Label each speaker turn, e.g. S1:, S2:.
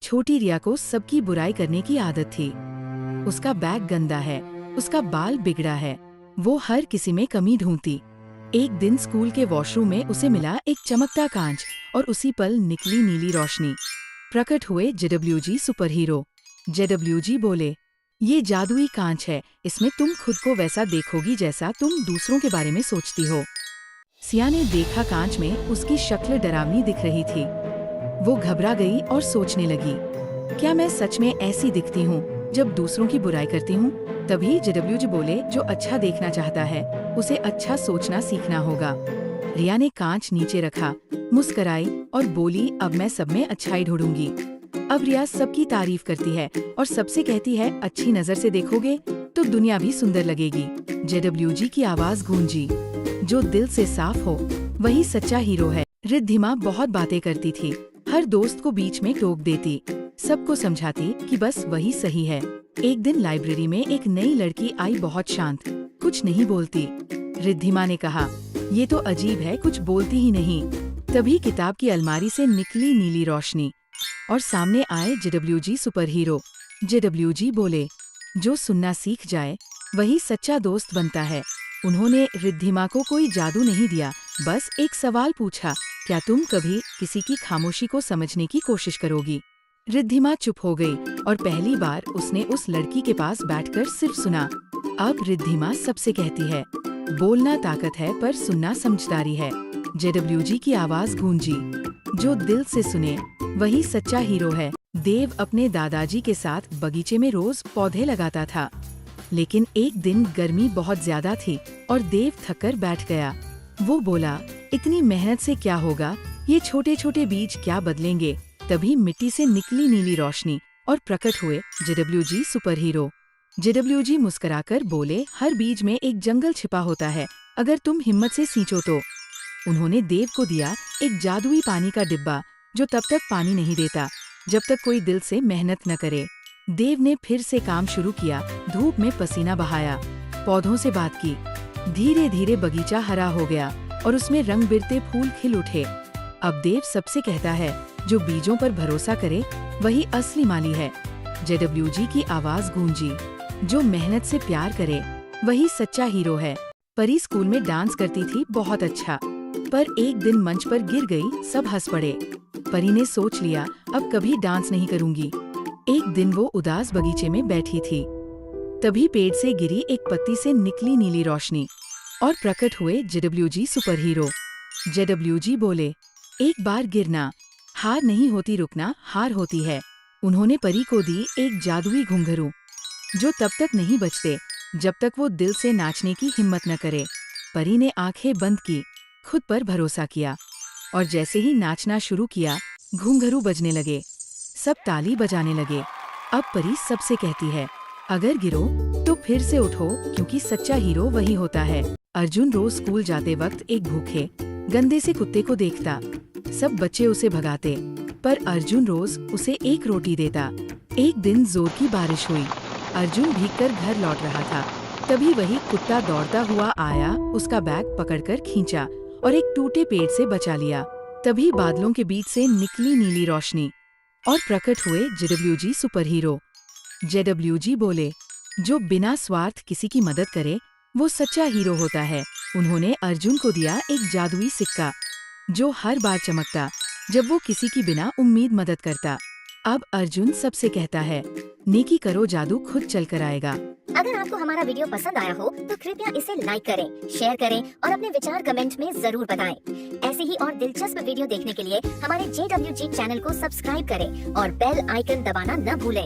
S1: छोटी रिया को सबकी बुराई करने की आदत थी। उसका बैग गंदा है, उसका बाल बिगड़ा है, वो हर किसी में कमी ढूंढती। एक दिन स्कूल के वॉशरूम में उसे मिला एक चमकता कांच और उसी पल निकली नीली रोशनी। प्रकट हुए जेडब्ल्यूजी सुपर हीरो। जेडब्ल्यूजी बोले, ये जादुई कांच है, इसमें तुम खुद को वैसा देखोगी जैसा तुम दूसरों के बारे में सोचती हो। सिया ने देखा कांच में उसकी शक्ल डरावनी दिख रही थी। वो घबरा गई और सोचने लगी, क्या मैं सच में ऐसी दिखती हूँ जब दूसरों की बुराई करती हूँ? तभी जेडब्ल्यूजी बोले, जो अच्छा देखना चाहता है उसे अच्छा सोचना सीखना होगा। रिया ने कांच नीचे रखा, मुस्कराई और बोली, अब मैं सब में अच्छाई ढूंढूंगी। अब रिया सबकी तारीफ करती है और सबसे कहती है, अच्छी नजर से देखोगे तो दुनिया भी सुंदर लगेगी। जेडब्ल्यूजी की आवाज गूंजी, जो दिल से साफ हो वही सच्चा हीरो है। रिद्धिमा बहुत बातें करती थी, हर दोस्त को बीच में टोक देती, सबको समझाती कि बस वही सही है। एक दिन लाइब्रेरी में एक नई लड़की आई, बहुत शांत, कुछ नहीं बोलती। रिद्धिमा ने कहा, ये तो अजीब है, कुछ बोलती ही नहीं। तभी किताब की अलमारी से निकली नीली रोशनी और सामने आए जेडब्ल्यूजी सुपर हीरो। जेडब्ल्यूजी बोले, जो सुनना सीख जाए वही सच्चा दोस्त बनता है। उन्होंने रिद्धिमा को कोई जादू नहीं दिया, बस एक सवाल पूछा, क्या तुम कभी किसी की खामोशी को समझने की कोशिश करोगी? रिद्धिमा चुप हो गई और पहली बार उसने उस लड़की के पास बैठकर सिर्फ सुना। अब रिद्धिमा सबसे कहती है, बोलना ताकत है पर सुनना समझदारी है। जेडब्ल्यूजी की आवाज गूंजी, जो दिल से सुने वही सच्चा हीरो है। देव अपने दादाजी के साथ बगीचे में रोज पौधे लगाता था, लेकिन एक दिन गर्मी बहुत ज्यादा थी और देव थककर बैठ गया। वो बोला, इतनी मेहनत से क्या होगा, ये छोटे छोटे बीज क्या बदलेंगे? तभी मिट्टी से निकली नीली रोशनी और प्रकट हुए जेडब्ल्यूजी सुपर हीरो। जेडब्ल्यूजी मुस्कुराकर बोले, हर बीज में एक जंगल छिपा होता है, अगर तुम हिम्मत से सींचो तो। उन्होंने देव को दिया एक जादुई पानी का डिब्बा, जो तब तक पानी नहीं देता जब तक कोई दिल से मेहनत न करे। देव ने फिर से काम शुरू किया, धूप में पसीना बहाया, पौधों से बात की। धीरे धीरे बगीचा हरा हो गया और उसमें रंग बिरते फूल खिल उठे। अब देव सबसे कहता है, जो बीजों पर भरोसा करे वही असली माली है। जेडब्ल्यूजी की आवाज गूंजी, जो मेहनत से प्यार करे वही सच्चा हीरो है। परी स्कूल में डांस करती थी, बहुत अच्छा, पर एक दिन मंच पर गिर गई, सब हंस पड़े। परी ने सोच लिया, अब कभी डांस नहीं करूंगी। एक दिन वो उदास बगीचे में बैठी थी, तभी पेड़ से गिरी एक पत्ती से निकली नीली रोशनी और प्रकट हुए जेडब्ल्यूजी सुपर हीरो। जेडब्ल्यूजी बोले, एक बार गिरना, हार नहीं होती, रुकना हार होती है। उन्होंने परी को दी एक जादुई घुंघरू, जो तब तक नहीं बजते जब तक वो दिल से नाचने की हिम्मत न करे। परी ने आंखें बंद की, खुद पर भरोसा किया और जैसे ही नाचना शुरू किया, घुंघरू बजने लगे, सब ताली बजाने लगे। अब परी सबसे कहती है, अगर गिरो तो फिर से उठो, क्योंकि सच्चा हीरो वही होता है। अर्जुन रोज स्कूल जाते वक्त एक भूखे गंदे से कुत्ते को देखता, सब बच्चे उसे भगाते, पर अर्जुन रोज उसे एक रोटी देता। एक दिन जोर की बारिश हुई, अर्जुन भीगकर घर लौट रहा था, तभी वही कुत्ता दौड़ता हुआ आया, उसका बैग पकड़कर खींचा और एक टूटे पेड़ से बचा लिया। तभी बादलों के बीच से निकली नीली रोशनी और प्रकट हुए जेडब्ल्यूजी सुपर हीरो। जेडब्ल्यूजी बोले, जो बिना स्वार्थ किसी की मदद करे वो सच्चा हीरो होता है। उन्होंने अर्जुन को दिया एक जादुई सिक्का, जो हर बार चमकता जब वो किसी की बिना उम्मीद मदद करता। अब अर्जुन सबसे कहता है, नेकी करो, जादू खुद चल कर आएगा।
S2: अगर आपको हमारा वीडियो पसंद आया हो तो कृपया इसे लाइक करें, शेयर करें और अपने विचार कमेंट में जरूर बताएं। ऐसे ही और दिलचस्प वीडियो देखने के लिए हमारे JWG चैनल को सब्सक्राइब करें और बेल आइकन दबाना न भूलें।